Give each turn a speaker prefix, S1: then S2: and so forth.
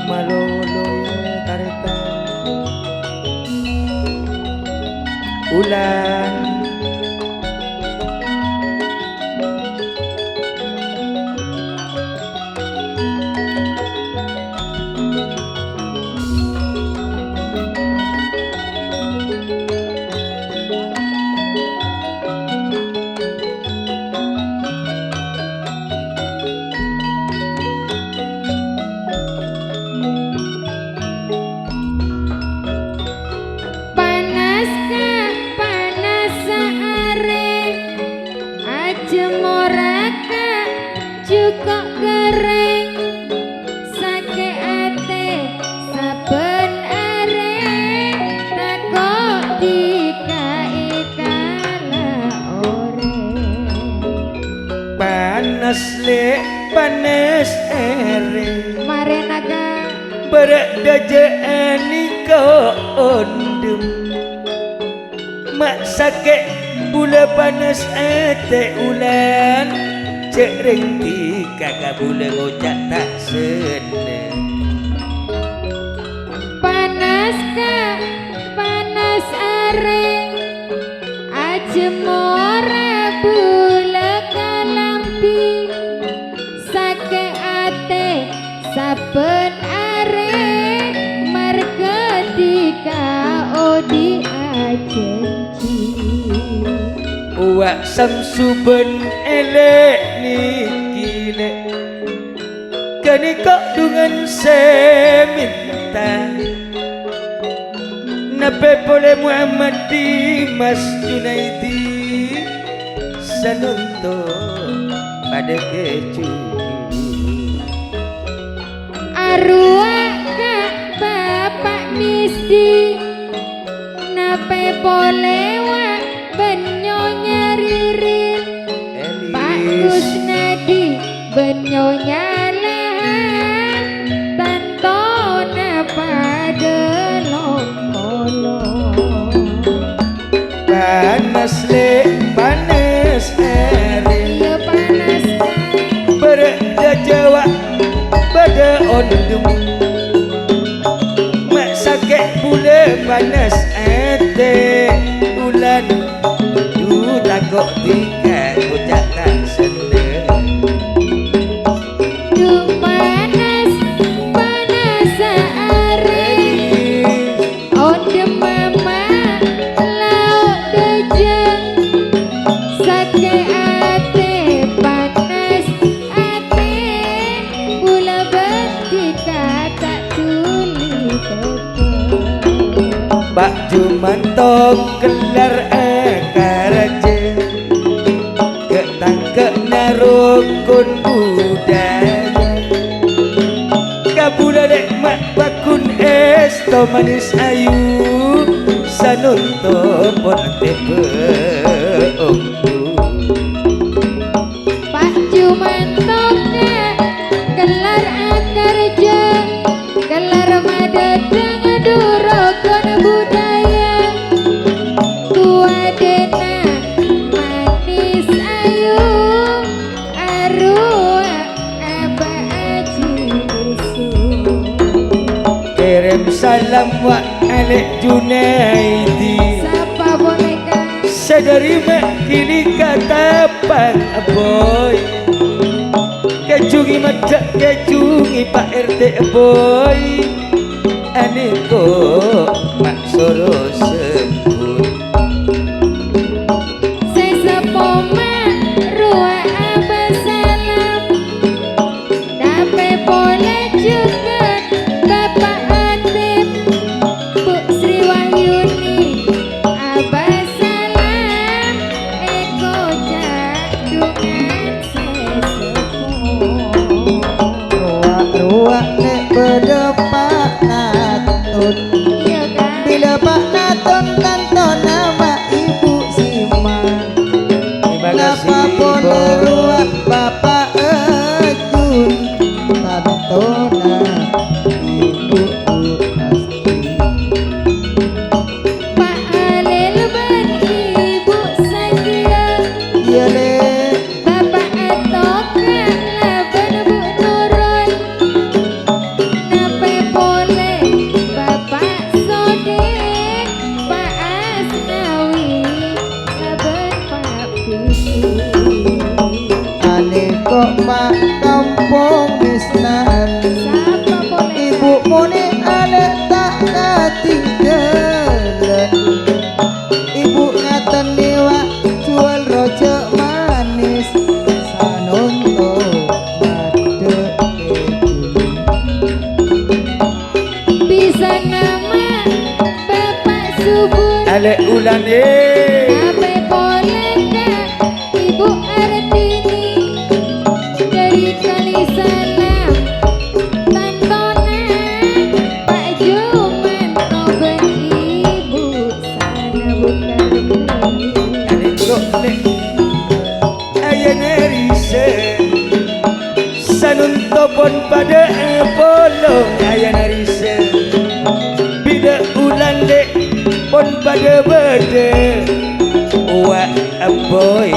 S1: malolo kareta ulan
S2: cukup kering sake ate saben arek takok dikai kala ore
S1: panas le panas ere
S2: mare naga
S1: beradajaan ko ondem mak sake bula panas ate ulan cereng di kagak boleh ngocak tak seneng
S2: panas ka panas areng ajemora bula kalampi sake ate saben areng marketika odi ajenci
S1: wak samsu ben elek niki lek kani kok dengan seminta nape boleh Muhammad di Mas Junaidi sanunto pada keju
S2: arwah kak bapak misdi nape boleh wak benyonya ririn Pak Kusnadi benyonya lahan tantona pada lokolo
S1: panas le panas ere
S2: ya panas
S1: berada Jawa pada ondem mak sakit bule panas ete bulan du takok tiga kocak tak seneng
S2: du panas panas are ondem mama lauk dejeng sake ate panas ate gula betika tak tuli
S1: Pak Jumanto kelar akaraje ketangkep narukun budaya kabula dek mak bakun es to manis ayu sanunto pon tepe
S2: Pak Jumanto kelar akarja kelar madadang durokon budaya tua dena manis ayu arwah aba aji
S1: kirim salam wa alek Junaidi
S2: siapa boneka
S1: sadari mak kini kata pak boy kecungi macak kecungi Pak RT boy aniko mak soro sebut
S2: sesepoma ruah aba salam dape boleh juga Bapak Atip Bu Sri Wahyuni aba salam eko jadungan sesepuh
S1: ruak nek bedepak atut ibu mone anak tak katinggalan ibu ngaten dewa jual rojak manis sanonto madek
S2: bisa nama Bapak Subur
S1: ale ulane
S2: Dape Polenda Ibu Artini dari Kali Salam Tantonan Pak Juman Oben Ibu sana bukan
S1: ale kok nek ayane risen sanonto pon pada polong ayane risen bida ulan dek pon pada bede wa aboy